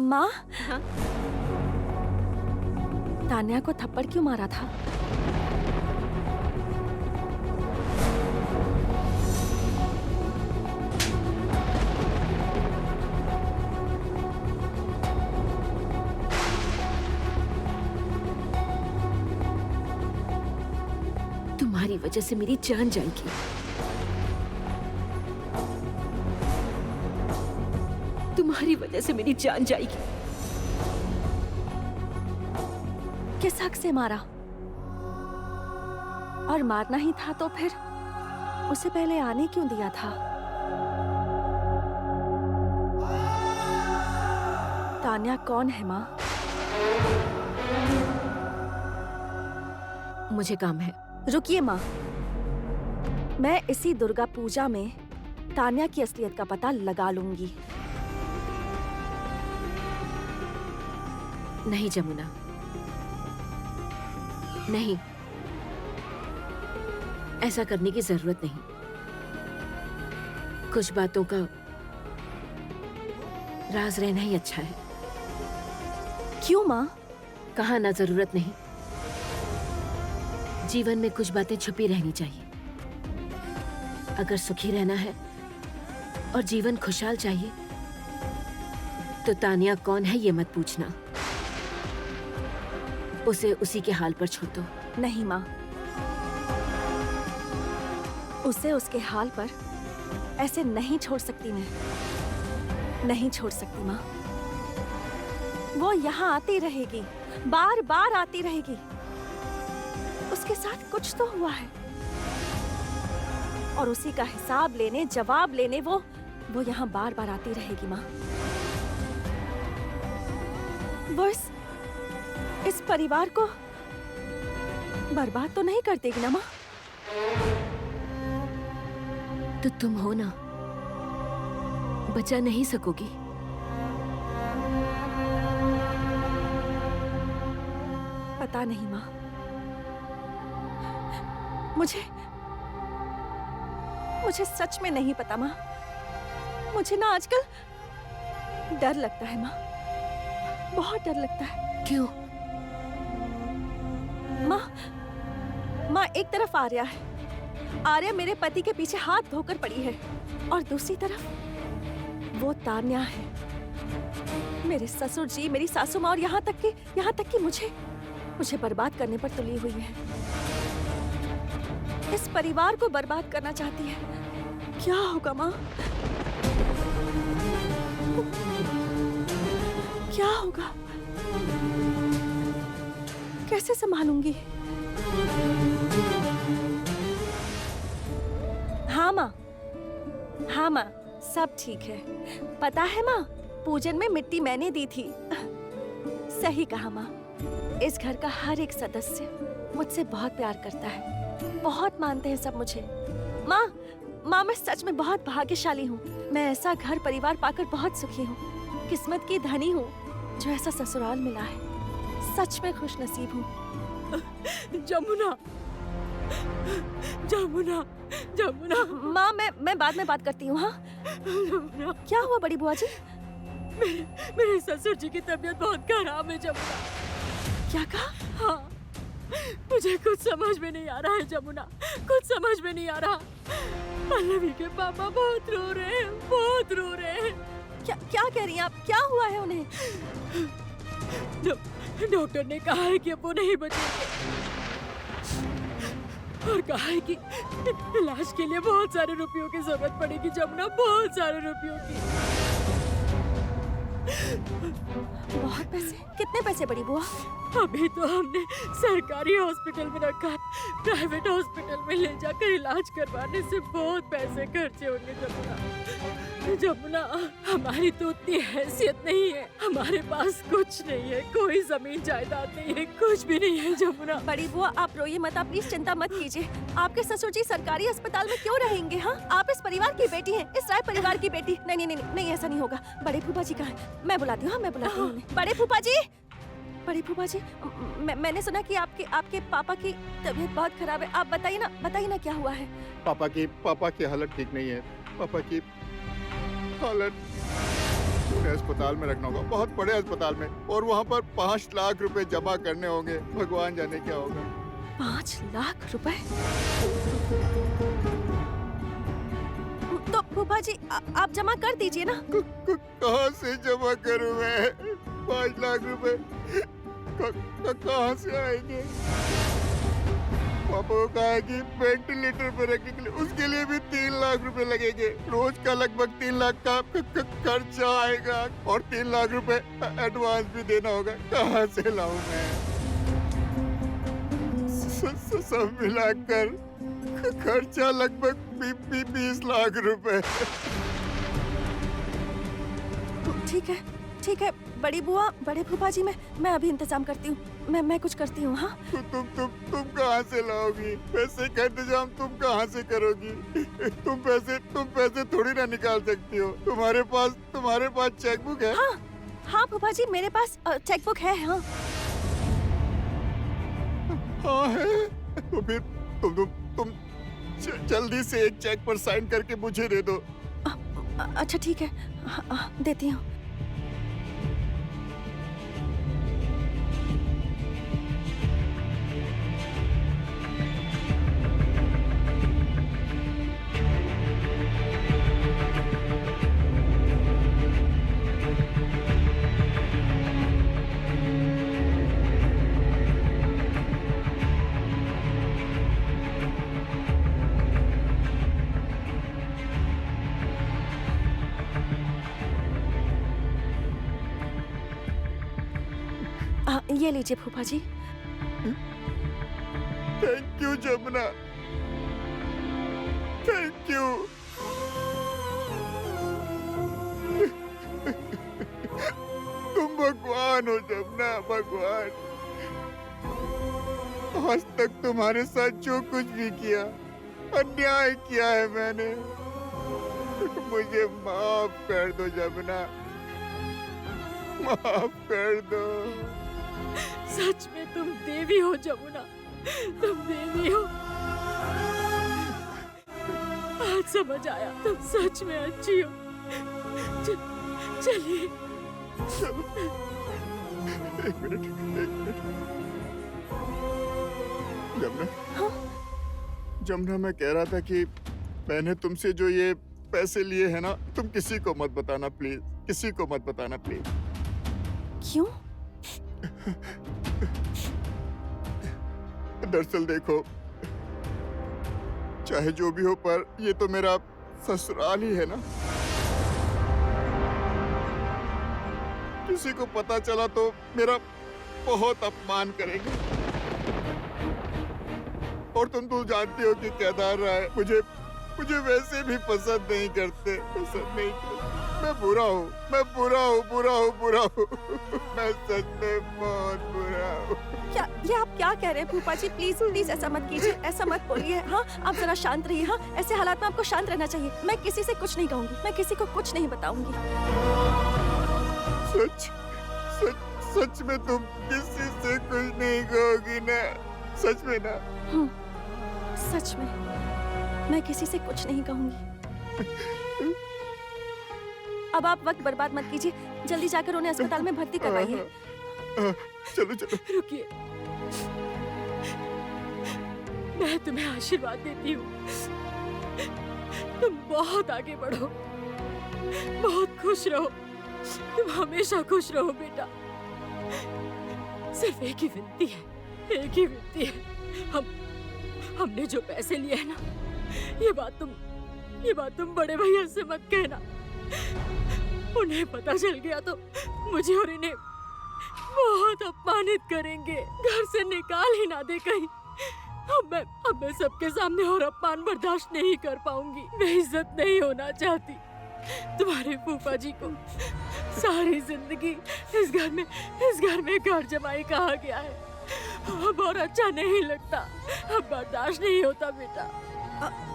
माँ, हाँ? तान्या को थप्पड़ क्यों मारा था? तुम्हारी वजह से मेरी जान जाएगी। तुम्हारी वजह से मेरी जान जाएगी। किस हक से मारा? और मारना ही था तो फिर उसे पहले आने क्यों दिया था? तान्या कौन है माँ? मुझे काम है। रुकिए माँ, मैं इसी दुर्गा पूजा में तान्या की असलियत का पता लगा लूंगी। नहीं जमुना, नहीं, ऐसा करने की जरूरत नहीं। कुछ बातों का राज रहना ही अच्छा है। क्यों माँ? कहा ना जरूरत नहीं। जीवन में कुछ बातें छुपी रहनी चाहिए। अगर सुखी रहना है और जीवन खुशहाल चाहिए तो तान्या कौन है ये मत पूछना। उसे उसी के हाल पर छोड़ दो। नहीं माँ, उसे उसके हाल पर ऐसे नहीं छोड़ सकती मैं। नहीं छोड़ सकती माँ। वो यहाँ आती रहेगी, बार बार आती रहेगी। उसके साथ कुछ तो हुआ है और उसी का हिसाब लेने, जवाब लेने वो यहाँ बार बार आती रहेगी माँ। वो इस परिवार को बर्बाद तो नहीं कर देगी ना माँ? तो तुम हो ना, बचा नहीं सकोगी। पता नहीं माँ, मुझे सच में नहीं पता माँ। मुझे ना आजकल डर लगता है माँ, बहुत डर लगता है। क्यों? माँ एक तरफ आर्या है। आर्या मेरे पति के पीछे हाथ धोकर पड़ी है और दूसरी तरफ वो तान्या है। मेरे ससुर जी, मेरी सासू माँ और यहाँ तक कि मुझे बर्बाद करने पर तुली हुई है। इस परिवार को बर्बाद करना चाहती है। क्या होगा माँ? क्या होगा? कैसे संभालूंगी? हाँ माँ, सब ठीक है। पता है माँ, पूजन में मिट्टी मैंने दी थी। सही कहा माँ। इस घर का हर एक सदस्य मुझसे बहुत प्यार करता है, बहुत मानते हैं सब मुझे। माँ मैं सच में बहुत भाग्यशाली हूँ। मैं ऐसा घर परिवार पाकर बहुत सुखी हूँ। किस्मत की धनी हूँ जो ऐसा ससुराल मिला है। सच में खुश नसीब हूँ। जमुना, जमुना, जमुना। माँ मैं बाद में बात करती हूँ। हाँ जमुना, क्या हुआ बड़ी बुआ जी? मेरे ससुर जी की तबीयत बहुत खराब है जमुना। क्या कहा? हाँ, मुझे कुछ समझ में नहीं आ रहा है जमुना, कुछ समझ में नहीं आ रहा। पल्लवी के पापा बहुत रो रहे हैं, बहुत रो रहे हैं। क्या कह रही हैं आप? क्या हुआ है उन्हें? डॉक्टर ने कहा है कि अब वो नहीं बचेंगे और कहा है कि इलाज के लिए बहुत सारे रुपयों की जरूरत पड़ेगी जमुना, बहुत सारे रुपयों की। बहुत पैसे? कितने पैसे बड़ी बुआ? अभी तो हमने सरकारी हॉस्पिटल में रखा है। प्राइवेट हॉस्पिटल में ले जाकर इलाज करवाने से बहुत पैसे खर्चे होंगे जमुना। जमुना, हमारी तो उतनी हैसियत नहीं है। हमारे पास कुछ नहीं है, कोई जमीन जायदाद नहीं है, कुछ भी नहीं है जमुना। बड़ी बुआ आप रोइए मत, आप प्लीज चिंता मत कीजिए। आपके ससुर जी सरकारी अस्पताल में क्यों रहेंगे? हाँ, आप इस परिवार की बेटी हैं, इस राय परिवार की बेटी। नहीं, ऐसा नहीं होगा। बड़े फूफा जी कहाँ हैं? मैं बुलाती हूँ। हाँ, मैं बुलाती हूँ उन्हें। बड़े फूफा जी, मैंने सुना कि आपके पापा की तबीयत बहुत खराब है। आप बताइए ना क्या हुआ है? पापा की हालत ठीक नहीं है। पापा की हालत अपने अस्पताल में रखना होगा, बहुत बड़े अस्पताल में, और वहाँ पर 5 लाख रुपए जमा करने होंगे। भगवान जाने क्या होगा। 5 लाख रुपए? तो फूफा जी आप जमा कर दीजिए ना। कहाँ से जमा करूँ मैं 5 लाख रुपए? कहाँ से आएंगे? पापा को कहा है कि वेंटिलेटर पे रखने के लिए उसके लिए भी 3 लाख रुपए लगेंगे। रोज का लगभग 3 लाख का खर्चा आएगा, और 3 लाख रुपए एडवांस भी देना होगा। कहाँ से लाऊं मैं? सब मिलाकर खर्चा लगभग 20 लाख रुपए। ठीक है बड़ी बुआ, बड़े फूफा जी, मैं अभी इंतजाम करती हूँ। मैं कुछ करती हूँ। हाँ तुम कहाँ से लाओगी पैसे का इंतजाम? तुम कहाँ से करोगी? तुम पैसे थोड़ी ना निकाल सकती हो। तुम्हारे पास चेकबुक है? हाँ फूफा जी, मेरे पास चेकबुक है। हाँ है। तो फिर तुम जल्दी से एक चेक पर साइन करके मुझे दे दो। अच्छा ठीक है, देती हूँ। ये लीजिए फूफा जी। Thank you Jamuna, thank you. तुम भगवान हो जमुना, भगवान। आज तक तुम्हारे साथ जो कुछ भी किया, अन्याय किया है मैंने, मुझे माफ कर दो जमुना, माफ कर दो। सच में तुम देवी हो जमुना, तुम देवी हो। आज समझ आया, तुम सच में अच्छी हो। चलिए। एक मिनट। जमुना, हाँ? जमुना, मैं कह रहा था कि मैंने तुमसे जो ये पैसे लिए हैं ना, तुम किसी को मत बताना प्लीज, किसी को मत बताना प्लीज। क्यों? दरअसल देखो, चाहे जो भी हो, पर ये तो मेरा ससुराल ही है ना। किसी को पता चला तो मेरा बहुत अपमान करेंगे। और तुम तो जानती हो कि केदार राय मुझे वैसे भी पसंद नहीं करते। मैं बुरा हूँ। मैं सच में बहुत बुरा हूँ। ये आप क्या कह रहे हैं फूफा जी? प्लीज ऐसा मत कीजिए, ऐसा मत बोलिए। हाँ, आप जरा शांत रहिए। हाँ, ऐसे हालात में आपको शांत रहना चाहिए। मैं किसी से कुछ नहीं कहूँगी, मैं किसी को कुछ नहीं बताऊंगी। सच में तुम किसी से कुछ नहीं कहोगी ना? सच में ना? सच में मैं किसी से कुछ नहीं कहूंगी। अब आप वक्त बर्बाद मत कीजिए, जल्दी जाकर उन्हें अस्पताल में भर्ती करवाइए। चलो। रुकिए, मैं तुम्हें आशीर्वाद देती हूँ। तुम बहुत आगे बढ़ो, बहुत खुश रहो। तुम हमेशा खुश रहो बेटा। सिर्फ एक ही विनती है, हमने जो पैसे लिए हैं ना, ये बात तुम बड़े भैया से मत कहना। उन्हें पता चल गया तो मुझे और इन्हें बहुत अपमानित करेंगे, घर से निकाल ही ना दे कहीं। अब मैं सबके सामने और अपमान बर्दाश्त नहीं कर पाऊंगी। मैं इज्जत नहीं होना चाहती। तुम्हारे फूफा जी को सारी जिंदगी इस घर में घर जमाई कहा गया है। अब और अच्छा नहीं लगता, अब बर्दाश्त नहीं होता बेटा।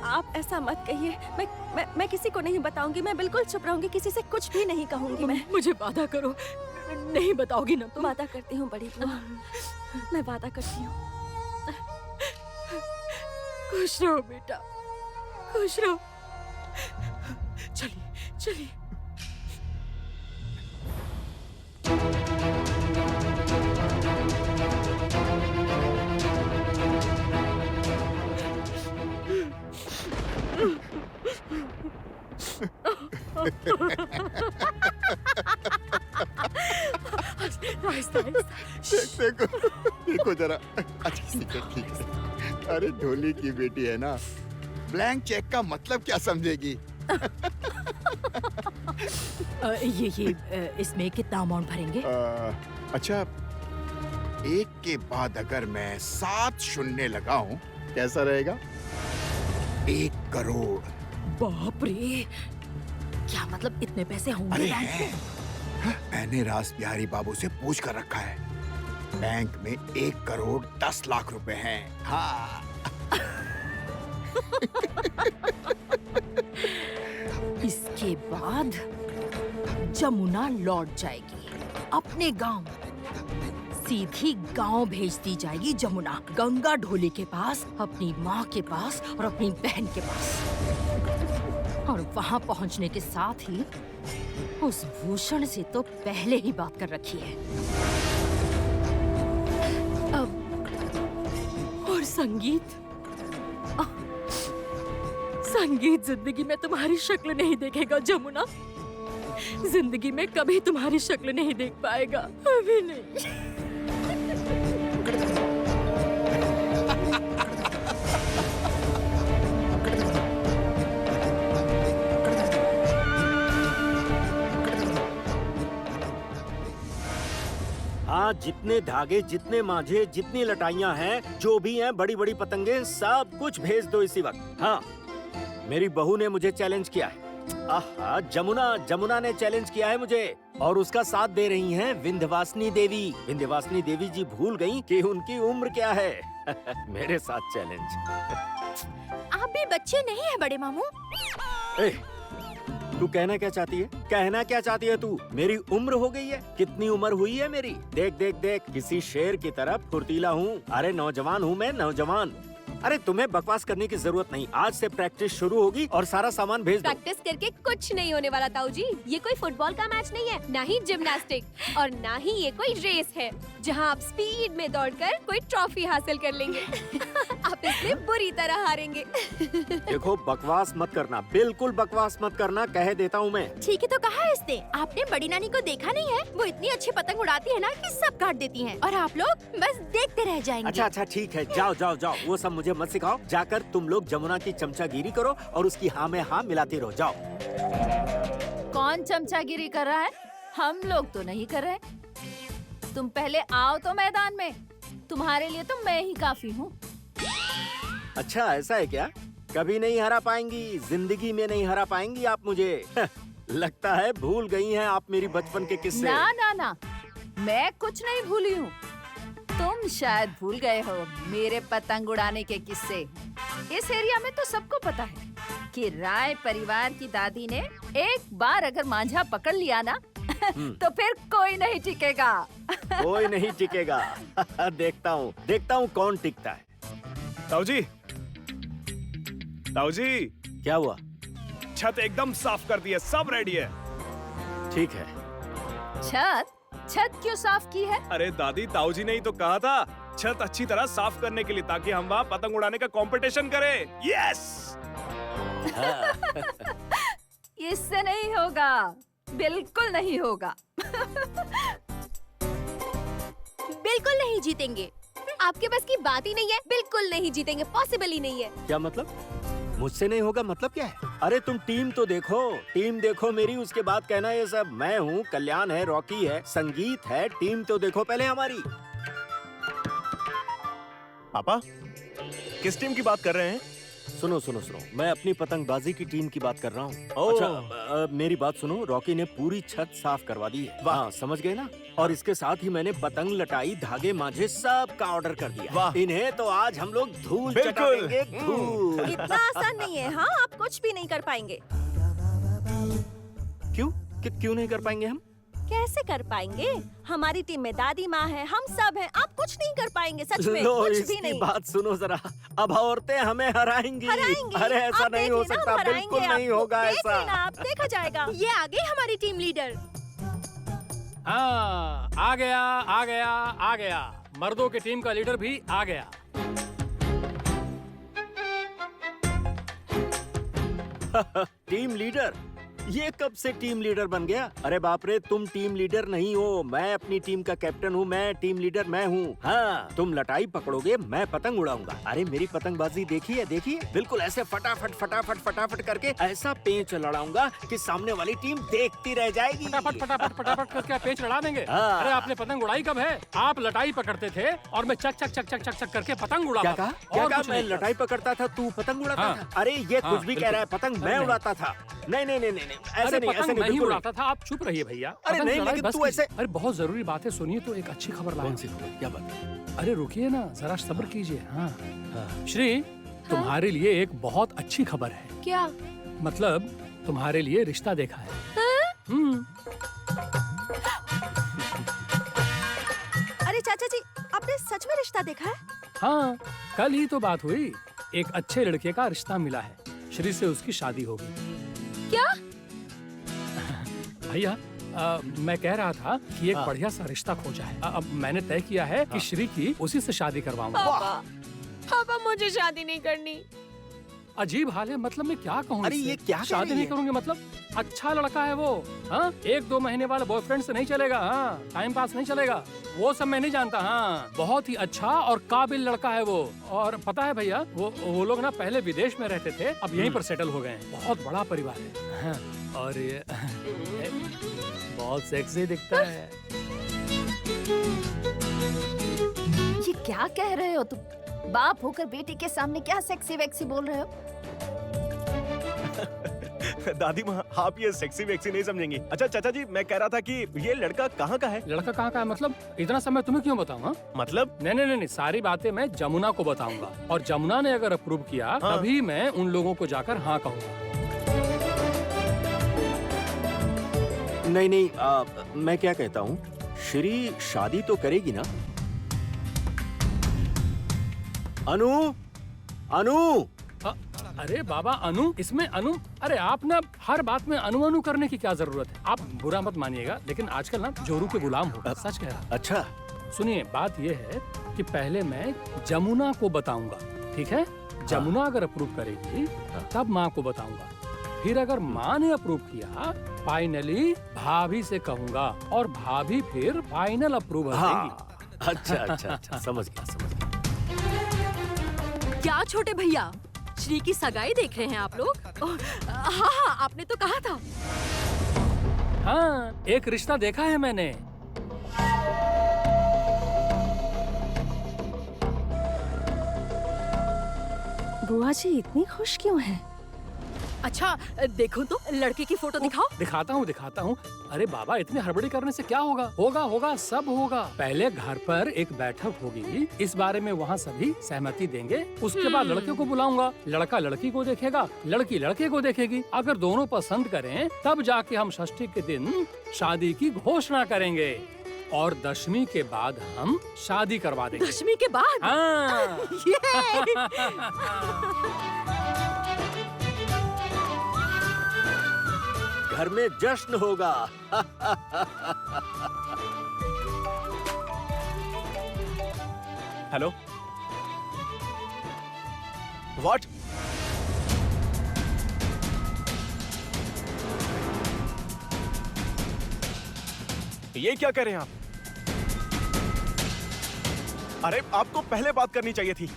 आप ऐसा मत कहिए। मैं किसी को नहीं बताऊंगी। मैं बिल्कुल चुप रहूंगी, किसी से कुछ भी नहीं कहूंगी। मैं मुझे वादा करो, नहीं बताओगी ना तुम? वादा करती हूँ बड़ी बुआ, मैं वादा करती हूँ। खुश रहो बेटा, खुश रहो। चलिए आहिस्ता आहिस्ता। देखो देखो जरा। अच्छा ठीक है। अरे ढोली की बेटी है ना, ब्लैंक चेक का मतलब क्या समझेगी? इसमें कितना अमाउंट भरेंगे? अच्छा, एक के बाद अगर मैं 7 शून्य लगाऊं कैसा रहेगा? 1 करोड़। बाप रे, क्या मतलब इतने पैसे होंगे अरे बैंक हैं। में? मैंने रास बिहारी बाबू से पूछ कर रखा है। बैंक में 1 करोड़ 10 लाख रुपए हैं। हाँ। इसके बाद जमुना लौट जाएगी अपने गांव। सीधी गांव भेज दी जाएगी जमुना, गंगा ढोली के पास, अपनी माँ के पास और अपनी बहन के पास। और वहां पहुंचने के साथ ही उस भूषण से तो पहले ही बात कर रखी है। अब और संगीत, संगीत जिंदगी में तुम्हारी शक्ल नहीं देखेगा जमुना, जिंदगी में कभी तुम्हारी शक्ल नहीं देख पाएगा, अभी नहीं। हाँ, जितने धागे, जितने मांझे, जितनी लटाइयाँ हैं, जो भी हैं, बड़ी बड़ी पतंगे, सब कुछ भेज दो इसी वक्त। हाँ, मेरी बहू ने मुझे चैलेंज किया है। आहा, जमुना ने चैलेंज किया है मुझे, और उसका साथ दे रही हैं विंध्यवासिनी देवी। विंध्यवासिनी देवी जी भूल गई कि उनकी उम्र क्या है। मेरे साथ चैलेंज। आप भी बच्चे नहीं हैं बड़े मामू। ए, तू कहना क्या चाहती है? कहना क्या चाहती है तू? मेरी उम्र हो गई है? कितनी उम्र हुई है मेरी? देख देख देख, किसी शेर की तरफ फुर्तीला हूँ। अरे नौजवान हूँ मैं, नौजवान। अरे तुम्हें बकवास करने की जरूरत नहीं। आज से प्रैक्टिस शुरू होगी और सारा सामान भेज दो। प्रैक्टिस करके कुछ नहीं होने वाला ताऊ जी। ये कोई फुटबॉल का मैच नहीं है, ना ही जिम्नास्टिक, और ना ही ये कोई रेस है जहां आप स्पीड में दौड़कर कोई ट्रॉफी हासिल कर लेंगे। आप इसमें बुरी तरह हारेंगे। देखो, बकवास मत करना, बिल्कुल बकवास मत करना, कह देता हूँ मैं। ठीक है तो कहा है इसने। आपने बड़ी नानी को देखा नहीं है? वो इतनी अच्छी पतंग उड़ाती है ना कि सब काट देती हैं, और आप लोग बस देखते रह जाएंगे। अच्छा अच्छा ठीक है, जाओ जाओ जाओ, वो सब मुझे मत सिखाओ। जाकर तुम लोग जमुना की चमचागिरी करो और उसकी हाँ में हाँ मिलाते रहो। जाओ। कौन चमचागिरी कर रहा है? हम लोग तो नहीं कर रहे। तुम पहले आओ तो मैदान में, तुम्हारे लिए तो मैं ही काफी हूँ। अच्छा ऐसा है क्या? कभी नहीं हरा पाएंगी, जिंदगी में नहीं हरा पाएंगी आप मुझे। लगता है भूल गई हैं आप मेरी बचपन के किस्से। ना ना ना, मैं कुछ नहीं भूली हूँ। तुम शायद भूल गए हो मेरे पतंग उड़ाने के किस्से। इस एरिया में तो सबको पता है कि राय परिवार की दादी ने एक बार अगर मांझा पकड़ लिया ना तो फिर कोई नहीं टिकेगा। कोई नहीं टिकेगा। देखता हूँ कौन टिकता है। ताऊ जी, क्या हुआ? छत एकदम साफ कर दी है, सब रेडी है। ठीक है। छत क्यों साफ की है? अरे दादी, ताऊ जी ने ही तो कहा था छत अच्छी तरह साफ करने के लिए, ताकि हम वहाँ पतंग उड़ाने का कंपटीशन करें। यस। इससे नहीं होगा, बिल्कुल नहीं होगा। बिल्कुल नहीं जीतेंगे। आपके बस की बात ही नहीं है। बिल्कुल नहीं जीतेंगे, पॉसिबल ही नहीं है। क्या मतलब? मुझसे नहीं होगा मतलब क्या है? अरे तुम टीम तो देखो, टीम देखो मेरी, उसके बाद कहना ये सब। मैं हूँ, कल्याण है, रॉकी है, संगीत है, टीम तो देखो पहले हमारी। पापा, किस टीम की बात कर रहे हैं? सुनो सुनो सुनो, मैं अपनी पतंगबाजी की टीम की बात कर रहा हूँ। ओह। अच्छा मेरी बात सुनो, रॉकी ने पूरी छत साफ करवा दी है। हाँ, समझ गए ना? और इसके साथ ही मैंने पतंग, लटाई, धागे, मांझे सब का ऑर्डर कर दिया। वाह। इन्हें तो आज हम लोग धूल चटा बिल्कुल। देंगे, धूल। इतना आसान नहीं है। हाँ, आप कुछ भी नहीं कर पाएंगे। क्यों नहीं कर पाएंगे हम? कैसे कर पाएंगे? हमारी टीम में दादी माँ है, हम सब हैं। आप कुछ नहीं कर पाएंगे, सच में लो, कुछ भी इसकी नहीं। बात सुनो जरा। अब औरतें हमें हराएंगी। अरे ऐसा आप नहीं देख हो लेना, सकता, हम हराएंगे बिल्कुल नहीं आपको। होगा देख ऐसा। लेना, आप देखा जाएगा। ये आ गई हमारी टीम लीडर। हाँ, आ गया। मर्दों की टीम का लीडर भी आ गया। टीम लीडर, ये कब से टीम लीडर बन गया? अरे बाप रे, तुम टीम लीडर नहीं हो, मैं अपनी टीम का कैप्टन हूँ, मैं टीम लीडर मैं हूँ। हाँ, तुम लटाई पकड़ोगे, मैं पतंग उड़ाऊंगा। अरे मेरी पतंगबाजी देखिए देखिए, बिल्कुल ऐसे फटाफट फटाफट फटाफट करके ऐसा पेंच लड़ाऊंगा कि सामने वाली टीम देखती रह जाएगी। फटाफट फटाफट फटाफट करके आप पेच लड़ा देंगे। हाँ। अरे आपने पतंग उड़ाई कब है? आप लटाई पकड़ते थे और मैं चक चक चक चक चक चक करके पतंग उड़ाता क्या था। कहा? क्या और कहा? कुछ मैं नहीं। लटाई पकड़ता था, तू पतंग उड़ाता हाँ। था? अरे ये हाँ, कुछ भी कह रहा है, पतंग मैं नहीं। उड़ाता था। नहीं नहीं नहीं नहीं नहीं, ऐसे अरे नहीं, ऐसे पतंग नहीं, मैं ही बिल्कुल उड़ाता था। आप चुप रहिए भैया। अरे पतंग नहीं, लड़ाई लेकिन बस तू ऐसे- कीजिए। अरे बहुत जरूरी बात है, सुनिए तो एक अच्छी खबर लाया। कौन सी खबर? क्या बात? अरे रुकिए ना, जरा सब्र कीजिए। हाँ श्री, तुम्हारे लिए एक बहुत अच्छी खबर है। क्या? मतलब तुम्हारे लिए रिश्ता देखा है। अरे चाचा जी, आपने सच में रिश्ता देखा है? हाँ, कल ही तो बात हुई। एक अच्छे लड़के का रिश्ता मिला है, श्री से उसकी शादी होगी। क्या? भैया मैं कह रहा था कि एक बढ़िया सा रिश्ता खोजा है। अब मैंने तय किया है कि श्री की उसी से शादी करवाऊंगा। पापा, पापा मुझे शादी नहीं करनी। अजीब हाल है, मतलब मैं क्या कहूँ अरे इससे? ये क्या कह शादी रही नहीं है? करूंगी मतलब? अच्छा लड़का है वो। हाँ, 1-2 महीने वाला बॉयफ्रेंड से नहीं चलेगा। हाँ, टाइम पास नहीं चलेगा, वो सब मैं नहीं जानता। हाँ, बहुत ही अच्छा और काबिल लड़का है वो। और पता है भैया, वो लोग ना पहले विदेश में रहते थे, अब यहीं पर सेटल हो गए हैं। बहुत बड़ा परिवार है। हाँ, और ये बहुत सेक्सी दिखता है। ये क्या कह रहे हो तुम? बाप होकर बेटी के सामने क्या सेक्सी वैक्सी बोल रहे हो? दादी माँ, आप ये सेक्सी वेक्सी नहीं समझेंगी। अच्छा चाचा जी, मैं कह रहा था कि ये लड़का कहाँ का है? लड़का कहाँ का है मतलब? इतना समय तुम्हें क्यों बताऊँ? हाँ? मतलब नहीं नहीं नहीं, सारी बातें मैं जमुना को बताऊंगा, और जमुना ने अगर अप्रूव किया हाँ। तभी मैं उन लोगों को जाकर हाँ कहूँगा। नहीं नहीं, मैं क्या कहता हूँ, श्री शादी तो करेगी ना? अनु, अनु, अरे बाबा, अनु? इसमें अनु? अरे आप ना हर बात में अनु अनु करने की क्या जरूरत है? आप बुरा मत मानिएगा, लेकिन आजकल ना जोरू के गुलाम हो। सच कह रहा। अच्छा सुनिए, बात ये है कि पहले मैं जमुना को बताऊंगा, ठीक है? जमुना अगर अप्रूव करेगी तब माँ को बताऊंगा, फिर अगर माँ ने अप्रूव किया फाइनली भाभी से कहूंगा, और भाभी फिर फाइनल अप्रूवल देंगी। हाँ, अच्छा अच्छा अच्छा, समझ गया समझ गया। क्या छोटे भैया, श्री की सगाई देख रहे हैं आप लोग? हाँ हाँ, आपने तो कहा था। हाँ, एक रिश्ता देखा है मैंने। बुआ जी इतनी खुश क्यों हैं? अच्छा देखो तो, लड़के की फोटो दिखाओ। दिखाता हूँ। अरे बाबा, इतनी हड़बड़ी करने से क्या होगा? होगा होगा, सब होगा। पहले घर पर एक बैठक होगी, इस बारे में वहाँ सभी सहमति देंगे। उसके बाद लड़के को बुलाऊंगा, लड़का लड़की को देखेगा, लड़की लड़के को देखेगी। अगर दोनों पसंद करें तब जाके हम षष्ठी के दिन शादी की घोषणा करेंगे, और 10वीं के बाद हम शादी करवा देंगे। 10वीं के बाद? हाँ। घर में जश्न होगा। Hello, what? ये क्या कह रहे हैं आप? अरे आपको पहले बात करनी चाहिए थी।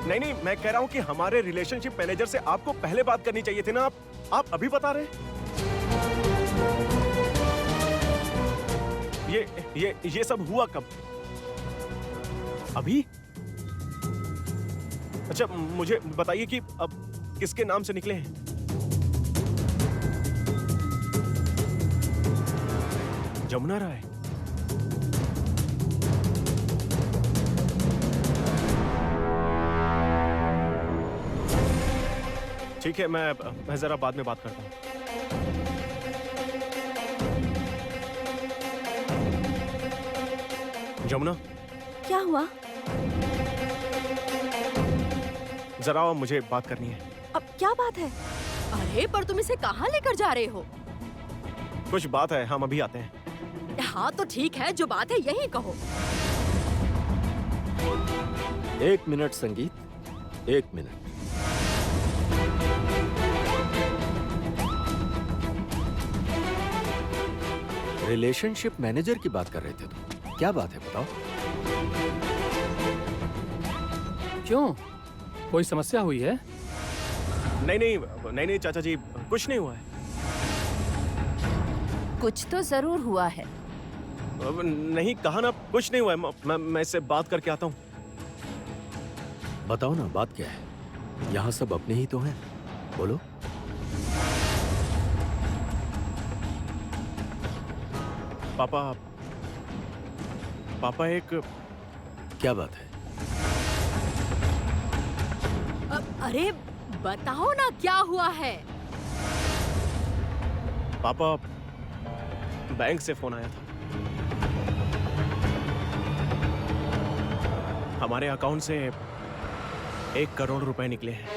नहीं नहीं, मैं कह रहा हूं कि हमारे रिलेशनशिप मैनेजर से आपको पहले बात करनी चाहिए थी ना। आप अभी बता रहे हैं? ये सब हुआ कब? अभी? अच्छा मुझे बताइए कि अब किसके नाम से निकले हैं? जमुना राय? ठीक है, मैं जरा बाद में बात करता हूँ। जमुना, क्या हुआ? जरा मुझे बात करनी है। अब क्या बात है? अरे पर तुम इसे कहाँ लेकर जा रहे हो? कुछ बात है, हम अभी आते हैं। हाँ तो ठीक है, जो बात है यही कहो। 1 मिनट संगीत, 1 मिनट। रिलेशनशिप मैनेजर की बात कर रहे थे तुम, क्या बात है बताओ? क्यों, कोई समस्या हुई है? नहीं चाचा जी, कुछ नहीं हुआ है। कुछ तो जरूर हुआ है। नहीं कहा ना, कुछ नहीं हुआ है। मैं इससे बात करके आता हूँ। बताओ ना, बात क्या है? यहाँ सब अपने ही तो हैं, बोलो। पापा एक क्या बात है? अरे बताओ ना क्या हुआ है। पापा, बैंक से फोन आया था। हमारे अकाउंट से 1 करोड़ रुपए निकले हैं।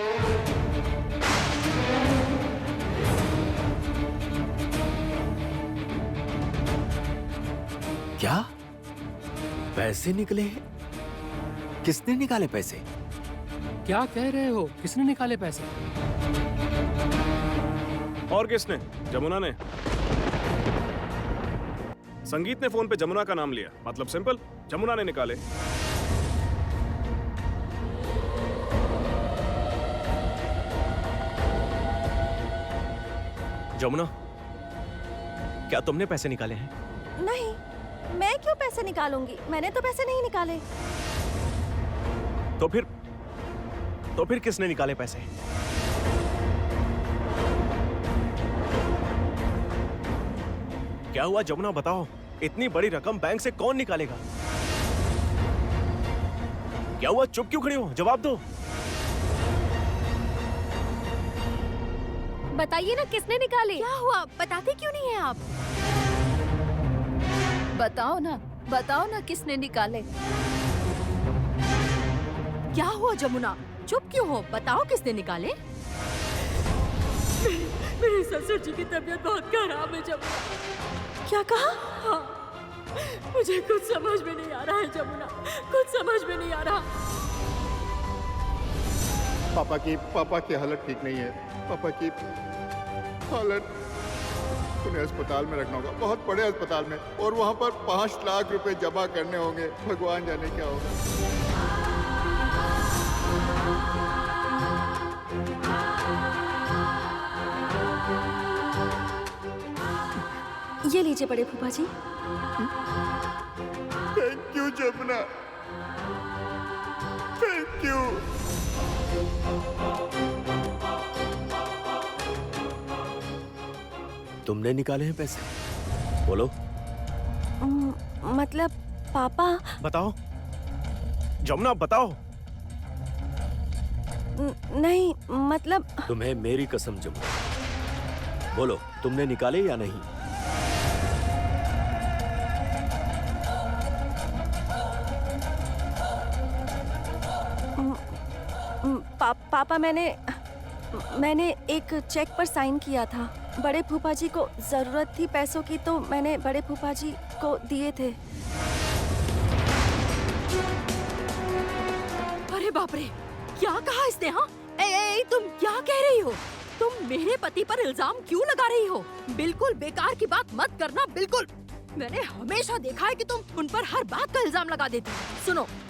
क्या पैसे निकले हैं? किसने निकाले पैसे? क्या कह रहे हो, किसने निकाले पैसे? और किसने? जमुना ने। संगीत ने फोन पे जमुना का नाम लिया, मतलब सिंपल, जमुना ने निकाले। जमुना, क्या तुमने पैसे निकाले हैं? नहीं, मैं क्यों पैसे निकालूंगी? मैंने तो पैसे नहीं निकाले। तो फिर किसने निकाले पैसे? क्या हुआ जमुना, बताओ। इतनी बड़ी रकम बैंक से कौन निकालेगा? क्या हुआ, चुप क्यों खड़ी हो? जवाब दो। बताइए ना किसने निकाले? क्या हुआ, बताते क्यों नहीं है आप? बताओ ना किसने निकाले? क्या हुआ जमुना, चुप क्यों हो? बताओ किसने निकाले? मेरे ससुर जी की तबीयत बहुत खराब है जमुना। क्या कहा? हाँ, मुझे कुछ समझ में नहीं आ रहा है जमुना, कुछ समझ में नहीं आ रहा। पापा की हालत ठीक नहीं है। पापा की हालत, उन्हें अस्पताल में रखना होगा, बहुत बड़े अस्पताल में, और वहाँ पर 5 लाख रुपए जमा करने होंगे। भगवान जाने क्या होगा। ये लीजिए बड़े फूफा जी। Thank you Jamuna, thank you. तुमने निकाले हैं पैसे, बोलो। मतलब पापा। बताओ जमुना, बताओ। नहीं, मतलब तुम्हें मेरी कसम जमुना, बोलो तुमने निकाले या नहीं? पापा, मैंने एक चेक पर साइन किया था। बड़े फूफा जी को जरूरत थी पैसों की, तो मैंने बड़े फूफा जी को दिए थे। अरे बाप रे, क्या कहा इसने? हाँ, ए, तुम क्या कह रही हो? तुम मेरे पति पर इल्जाम क्यों लगा रही हो? बिल्कुल बेकार की बात मत करना, बिल्कुल। मैंने हमेशा देखा है कि तुम उन पर हर बात का इल्जाम लगा देती हो।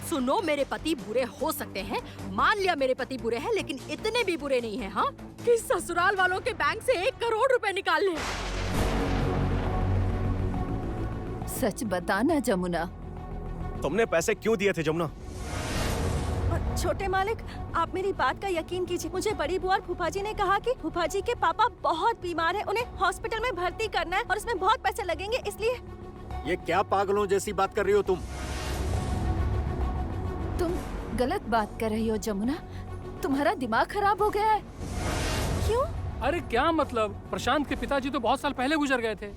सुनो, मेरे पति बुरे हो सकते हैं, मान लिया मेरे पति बुरे हैं, लेकिन इतने भी बुरे नहीं हैं, हाँ, कि ससुराल वालों के बैंक से 1 करोड़ रुपए निकाल लें। सच बताना जमुना, तुमने पैसे क्यों दिए थे जमुना? छोटे मालिक, आप मेरी बात का यकीन कीजिए। मुझे बड़ी बुआ और फूफा जी ने कहा कि फूफा जी के पापा बहुत बीमार हैं, उन्हें हॉस्पिटल में भर्ती करना है और उसमें बहुत पैसे लगेंगे, इसलिए। ये क्या पागलों जैसी बात कर रही हो तुम? तुम गलत बात कर रही हो जमुना, तुम्हारा दिमाग खराब हो गया है। क्यों? अरे क्या मतलब, प्रशांत के पिताजी तो बहुत साल पहले गुजर गए थे।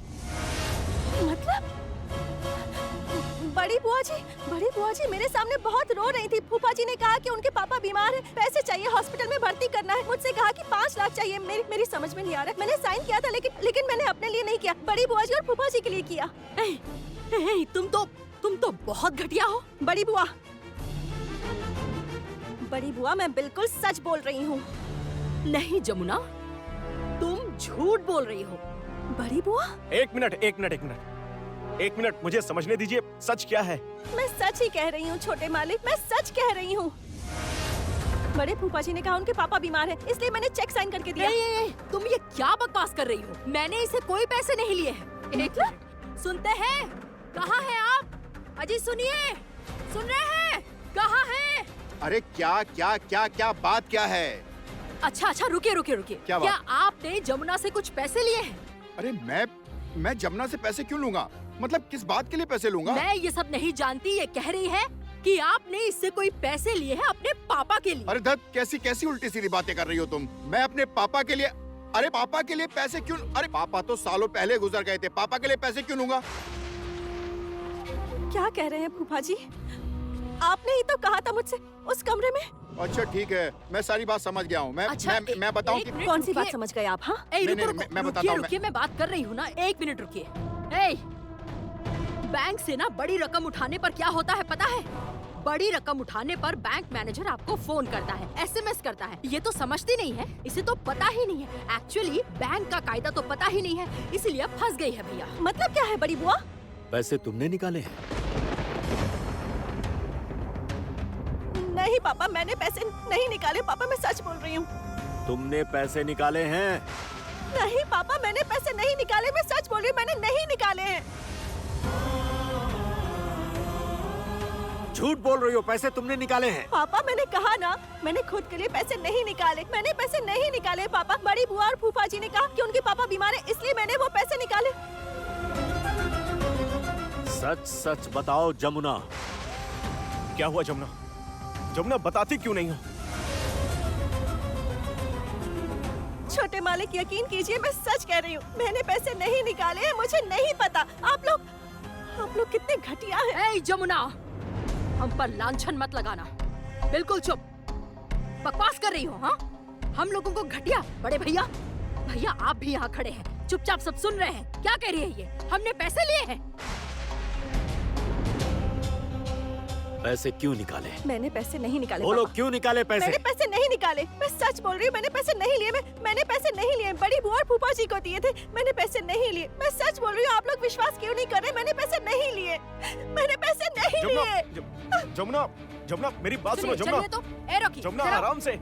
मतलब बड़ी बुआ जी मेरे सामने बहुत रो रही थी। फूफा जी ने कहा कि उनके पापा बीमार हैं, पैसे चाहिए, हॉस्पिटल में भर्ती करना है। मुझसे कहा कि 5 लाख चाहिए। मेरी समझ में नहीं आ रहा। मैंने साइन किया था, लेकिन मैंने अपने लिए नहीं किया, बड़ी बुआ जी और फूफा जी के लिए किया। तुम तो बहुत घटिया हो। बड़ी बुआ, मैं बिल्कुल सच बोल रही हूँ। नहीं जमुना, तुम झूठ बोल रही हो। बड़ी बुआ, एक मिनट। एक मिनट, मुझे समझने दीजिए, सच क्या है? मैं सच ही कह रही हूँ छोटे मालिक, मैं सच कह रही हूँ। बड़े फूफा जी ने कहा उनके पापा बीमार हैं, इसलिए मैंने चेक साइन करके दिया। तुम ये क्या बकवास कर रही हो? मैंने इसे कोई पैसे नहीं लिए हैं। एक मिनट, सुनते हैं? कहाँ हैं आप? अजी सुनिए, सुन रहे हैं? कहाँ हैं? अरे क्या क्या क्या क्या बात क्या है? अच्छा रुकिए। क्या बात? क्या आपने जमुना से कुछ पैसे लिए हैं? अरे मैं जमुना से पैसे क्यों लूंगा? मतलब किस बात के लिए पैसे लूंगा? मैं ये सब नहीं जानती, ये कह रही है कि आपने इससे कोई पैसे लिए हैं अपने पापा के लिए। अरे धत, कैसी उल्टी सीधी बातें कर रही हो तुम? मैं अपने पापा के लिए, अरे पापा के लिए पैसे क्यों? अरे पापा तो सालों पहले गुजर गए थे, पापा के लिए पैसे क्यों लूंगा? क्या कह रहे हैं फूफा जी? आपने ही तो कहा था मुझसे उस कमरे में। अच्छा ठीक है, मैं सारी बात समझ गया हूँ। मैं बताऊँ कि कौन सी बात समझ गए आप? हाँ, मैं बताता हूँ। रुकिए, मैं बात कर रही हूँ ना, एक मिनट रुकिए। बैंक से ना बड़ी रकम उठाने पर क्या होता है पता है? बड़ी रकम उठाने पर बैंक मैनेजर आपको फोन करता है, SMS करता है। ये तो समझती नहीं है, इसे तो पता ही नहीं है। एक्चुअली बैंक का कायदा तो पता ही नहीं है, इसलिए फंस गई है भैया। मतलब क्या है बड़ी बुआ? पैसे तुमने निकाले हैं? नहीं पापा, मैंने पैसे नहीं निकाले। पापा मैं सच बोल रही हूँ। तुमने पैसे निकाले हैं? नहीं पापा, मैंने पैसे नहीं निकाले। मैं सच बोल रही हूँ, मैंने नहीं निकाले हैं। झूठ बोल रही हो, पैसे तुमने निकाले हैं? पापा मैंने कहा ना, मैंने खुद के लिए पैसे नहीं निकाले। मैंने पैसे नहीं निकाले पापा। बड़ी बुआ और फूफा जी ने कहा कि उनके पापा बीमार है, इसलिए मैंने वो पैसे निकाले। सच सच बताओ जमुना। क्या हुआ जमुना? जमुना बताती क्यों नहीं हो? छोटे मालिक यकीन कीजिए, मैं सच कह रही हूँ। मैंने पैसे नहीं निकाले हैं, मुझे नहीं पता। आप लोग कितने घटिया हैं। जमुना, हम पर लांछन मत लगाना। बिल्कुल चुप। बकवास कर रही हो? हाँ, हम लोगों को घटिया? बड़े भैया आप भी यहाँ खड़े हैं, चुपचाप सब सुन रहे हैं। क्या कह रही है ये? हमने पैसे लिए हैं? पैसे क्यों निकाले? मैंने पैसे नहीं निकाले। बोलो पापा। क्यों निकाले पैसे? मैंने पैसे नहीं निकाले। मैं सच बोल रही हूँ, मैंने पैसे नहीं लिए। मैंने पैसे नहीं लिए। बड़ी बुआ और फूफा जी को दिए थे। मैंने पैसे नहीं लिए। मैं सच बोल रही हूँ, आप लोग विश्वास क्यों नहीं कर रहे? मैंने पैसे नहीं लिए। मैंने पैसे नहीं लिए। जमुना मेरी बात सुनो। जमुना तो रोकी जमुना, आराम से।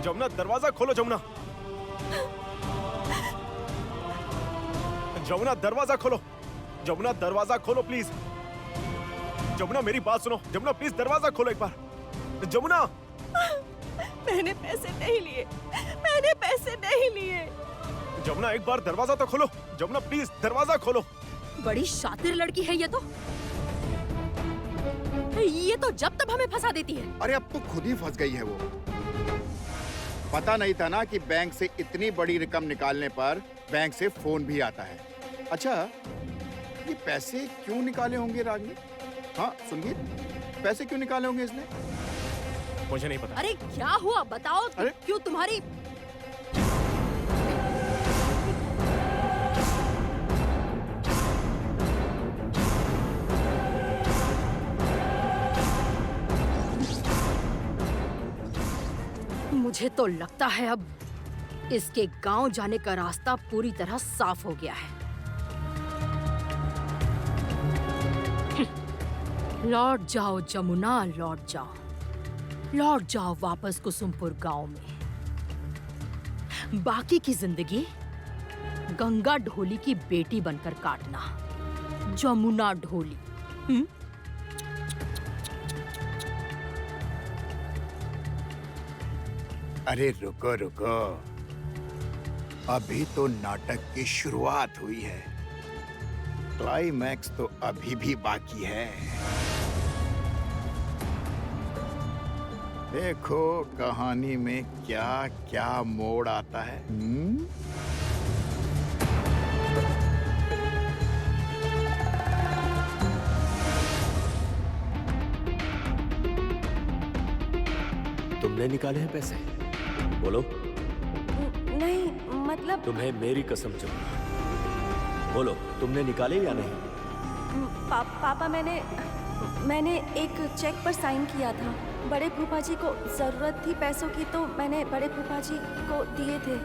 जमुना दरवाजा खोलो। जमुना दरवाजा खोलो। जमुना दरवाजा खोलो प्लीज। जमुना मेरी बात सुनो। जमुना प्लीज दरवाजा खोलो एक बार। जमुना मैंने पैसे नहीं लिए। मैंने पैसे नहीं लिए। जमुना एक बार दरवाजा तो खोलो। जमुना प्लीज दरवाजा खोलो। बड़ी शातिर लड़की है ये तो जब तक हमें फंसा देती है। अरे अब तो खुद ही फंस गई है वो। पता नहीं था ना कि बैंक से इतनी बड़ी रकम निकालने पर बैंक से फोन भी आता है। अच्छा, ये पैसे क्यों निकाले होंगे रागिनी? हाँ सुनिए, पैसे क्यों निकाले होंगे इसने? मुझे नहीं पता। अरे क्या हुआ बताओ। अरे? क्यों तुम्हारी मुझे तो लगता है अब इसके गांव जाने का रास्ता पूरी तरह साफ हो गया है। लौट जाओ जमुना, लौट जाओ वापस कुसुमपुर गांव में। बाकी की जिंदगी गंगा ढोली की बेटी बनकर काटना। जमुना ढोली। अरे रुको रुको, अभी तो नाटक की शुरुआत हुई है। क्लाइमैक्स तो अभी भी बाकी है। देखो कहानी में क्या क्या मोड़ आता है। तुमने निकाले हैं पैसे? बोलो। नहीं मतलब तुम्हें मेरी कसम जमुना, बोलो तुमने निकाले या नहीं? पापा मैंने एक चेक पर साइन किया था। बड़े फूफा जी को जरूरत थी पैसों की तो मैंने बड़े फूफा जी को दिए थे।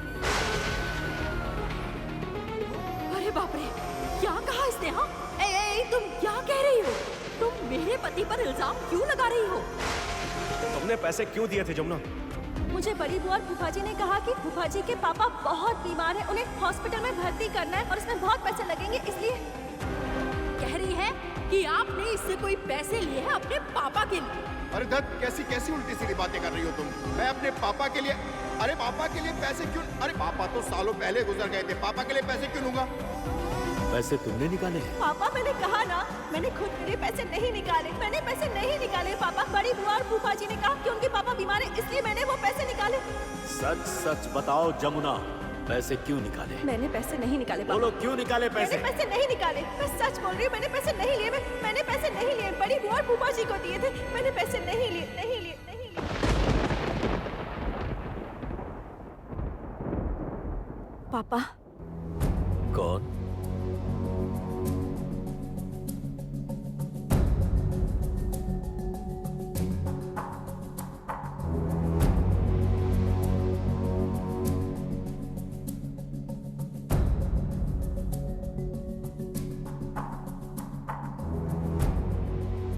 अरे बाप रे, क्या कहा इसने? हाँ, तुम क्या कह रही हो? तुम मेरे पति पर इल्जाम क्यों लगा रही हो? तुमने पैसे क्यों दिए थे जमुना? मुझे बड़ी बुआ और फूफा जी ने कहा कि फूफा जी के पापा बहुत बीमार हैं, उन्हें हॉस्पिटल में भर्ती करना है और इसमें बहुत पैसे लगेंगे, इसलिए कह रही है कि आपने इससे कोई पैसे लिए हैं अपने पापा के लिए। अरे दत्त, कैसी कैसी उल्टी सीधी बातें कर रही हो तुम? मैं अपने पापा के लिए, अरे पापा के लिए पैसे क्यों? अरे पापा तो सालों पहले गुजर गए थे, पापा के लिए पैसे क्यों लूंगा? पैसे तुमने निकाले हैं? पापा मैंने कहा ना, मैंने खुद के लिए पैसे नहीं निकाले, मैंने पैसे नहीं निकाले पापा। बड़ी बुआ और फूफा जी ने कहा कि उनके पापा बीमार हैं, इसलिए मैंने वो पैसे निकाले। सच सच बताओ जमुना, पैसे क्यों निकाले? मैंने पैसे नहीं निकाले पापा। बोलो क्यों निकाले पैसे? मैंने पैसे नहीं निकाले, मैं सच बोल रही हूँ, मैंने पैसे नहीं लिए, मैंने पैसे नहीं लिए। बड़ी बुआ और फूफा जी को दिए थे, मैंने पैसे नहीं लिए, नहीं लिए, नहीं लिए। पापा। कौन?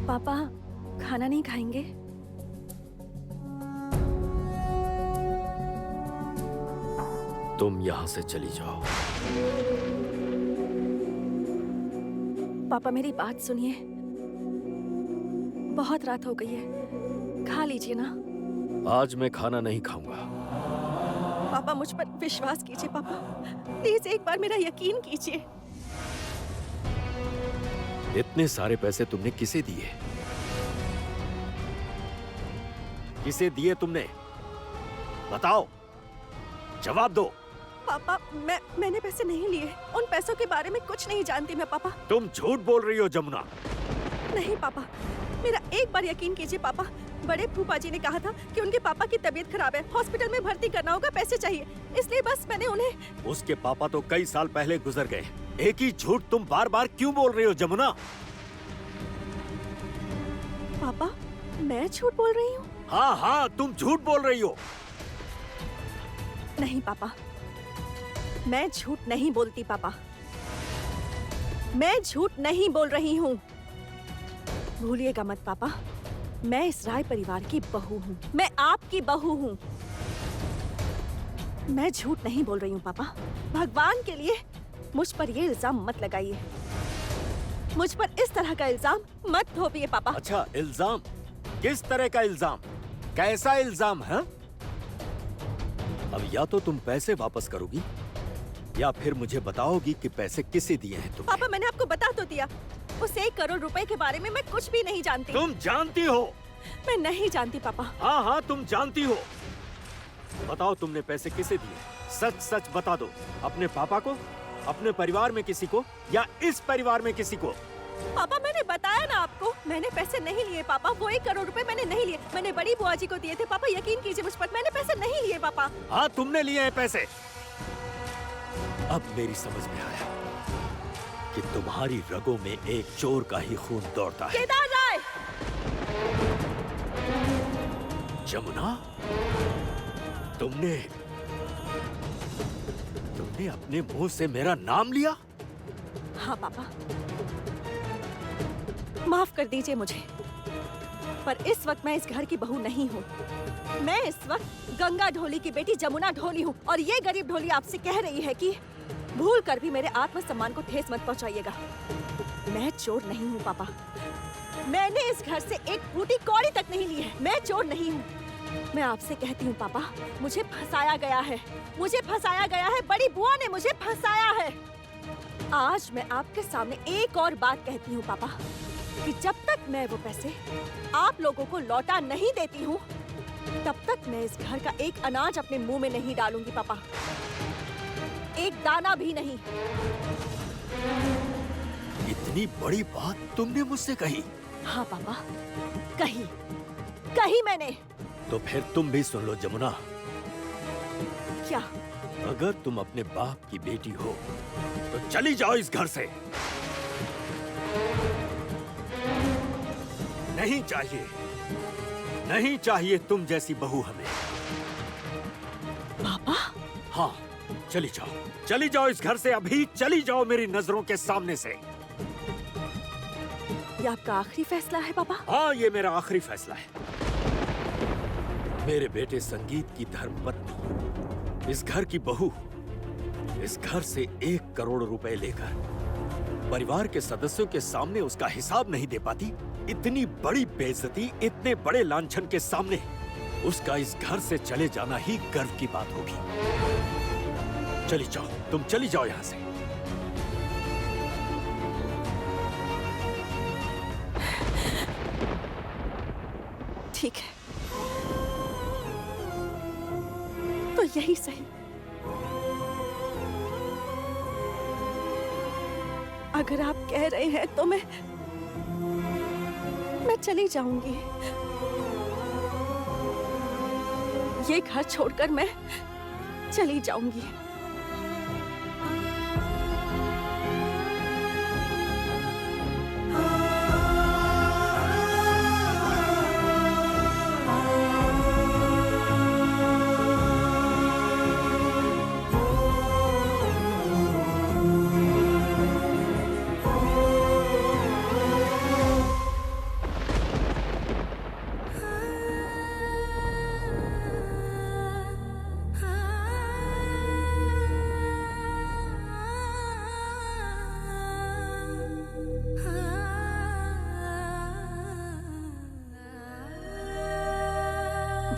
पापा खाना नहीं खाएंगे? तुम यहाँ से चली जाओ। पापा मेरी बात सुनिए, बहुत रात हो गई है, खा लीजिए ना। आज मैं खाना नहीं खाऊंगा। पापा मुझ पर विश्वास कीजिए पापा, प्लीज एक बार मेरा यकीन कीजिए। इतने सारे पैसे तुमने किसे दिए? किसे दिए तुमने? बताओ, जवाब दो। पापा मैंने पैसे नहीं लिए, उन पैसों के बारे में कुछ नहीं जानती मैं पापा। तुम झूठ बोल रही हो जमुना। नहीं पापा, मेरा एक बार यकीन कीजिए पापा। बड़े फूफा जी ने कहा था कि उनके पापा की तबीयत खराब है, हॉस्पिटल में भर्ती करना होगा, पैसे चाहिए, इसलिए बस मैंने उन्हें। उसके पापा तो कई साल पहले गुजर गए, एक ही झूठ तुम बार बार क्यों बोल रही हो जमुना? पापा मैं झूठ बोल रही हूँ? हाँ हाँ, तुम झूठ बोल रही हो। नहीं पापा, मैं झूठ नहीं बोलती पापा, मैं झूठ नहीं बोल रही हूँ। भूलिएगा मत पापा, मैं इस राय परिवार की बहू हूँ, मैं आपकी बहू हूँ। मैं झूठ नहीं बोल रही हूँ पापा। भगवान के लिए मुझ पर ये इल्जाम मत लगाइए, मुझ पर इस तरह का इल्जाम मत थोपिए पापा। अच्छा, इल्जाम? किस तरह का इल्जाम? कैसा इल्जाम है? अब या तो तुम पैसे वापस करोगी या फिर मुझे बताओगी कि पैसे किसे दिए हैं तुमने। पापा मैंने आपको बता तो दिया, उस 1 करोड़ रुपए के बारे में मैं कुछ भी नहीं जानती। तुम जानती हो? मैं नहीं जानती पापा। हाँ हाँ, तुम जानती हो। बताओ तुमने पैसे किसे दिए? सच सच बता दो। अपने पापा को, अपने परिवार में किसी को, या इस परिवार में किसी को? पापा मैंने बताया ना आपको, मैंने पैसे नहीं लिए पापा। वो 1 करोड़ रुपए मैंने नहीं लिए, मैंने बड़ी बुआ जी को दिए थे पापा, यकीन कीजिए मुझ पर, मैंने पैसे नहीं लिए पापा। हाँ तुमने लिए हैं पैसे। अब मेरी समझ में आया कि तुम्हारी रगों में एक चोर का ही खून दौड़ता है। केदार राय! जमुना, तुमने अपने मुंह से मेरा नाम लिया? हाँ पापा, माफ कर दीजिए मुझे, पर इस वक्त मैं इस घर की बहू नहीं हूँ। मैं इस वक्त गंगा ढोली की बेटी जमुना ढोली हूँ, और ये गरीब ढोली आपसे कह रही है कि भूल कर भी मेरे आत्मसम्मान को ठेस मत पहुँचाइएगा। मैं चोर नहीं हूँ पापा, मैंने इस घर से एक फूटी कौड़ी तक नहीं ली है, मैं चोर नहीं हूँ। मैं आपसे कहती हूँ पापा, मुझे फंसाया गया है, मुझे फंसाया गया है, बड़ी बुआ ने मुझे फंसाया है। आज मैं आपके सामने एक और बात कहती हूँ पापा, कि जब तक मैं वो पैसे आप लोगों को लौटा नहीं देती हूँ, तब तक मैं इस घर का एक अनाज अपने मुंह में नहीं डालूंगी पापा, एक दाना भी नहीं। इतनी बड़ी बात तुमने मुझसे कही? हाँ पापा, कही मैंने। तो फिर तुम भी सुन लो जमुना। क्या? अगर तुम अपने बाप की बेटी हो तो चली जाओ इस घर से। नहीं चाहिए, नहीं चाहिए तुम जैसी बहू हमें। पापा, हाँ, चली जाओ इस घर से, अभी चली जाओ मेरी नजरों के सामने से। ये आपका आखिरी फैसला है पापा? हाँ, ये मेरा आखिरी फैसला है। मेरे बेटे संगीत की धर्मपत्नी, इस घर की बहू, इस घर से 1 करोड़ रुपए लेकर परिवार के सदस्यों के सामने उसका हिसाब नहीं दे पाती। इतनी बड़ी बेइज्जती, इतने बड़े लांछन के सामने उसका इस घर से चले जाना ही गर्व की बात होगी। चली जाओ, तुम चली जाओ यहां से। ठीक है, तो यही सही। अगर आप कह रहे हैं तो मैं चली जाऊंगी। ये घर छोड़कर मैं चली जाऊंगी।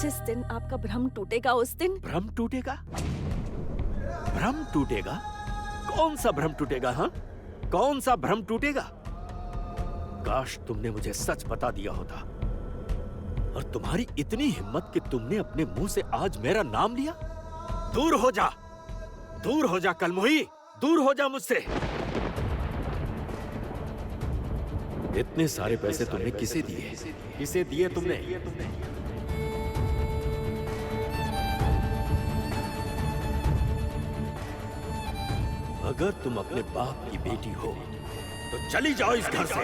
जिस दिन आपका भ्रम टूटेगा उस दिन। भ्रम टूटेगा? भ्रम टूटेगा? कौन सा भ्रम टूटेगा? हाँ, कौन सा भ्रम टूटेगा? काश तुमने मुझे सच बता दिया होता। और तुम्हारी इतनी हिम्मत कि तुमने अपने मुंह से आज मेरा नाम लिया। दूर हो जा, दूर हो जा कलमोही, दूर हो जा मुझसे। इतने सारे पैसे तुमने किसे दिए? किसे दिए तुमने? अगर तुम अपने बाप की बेटी हो तो चली जाओ इस घर से।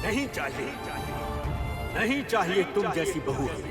नहीं चाहिए, नहीं चाहिए तुम जैसी बहू हमें।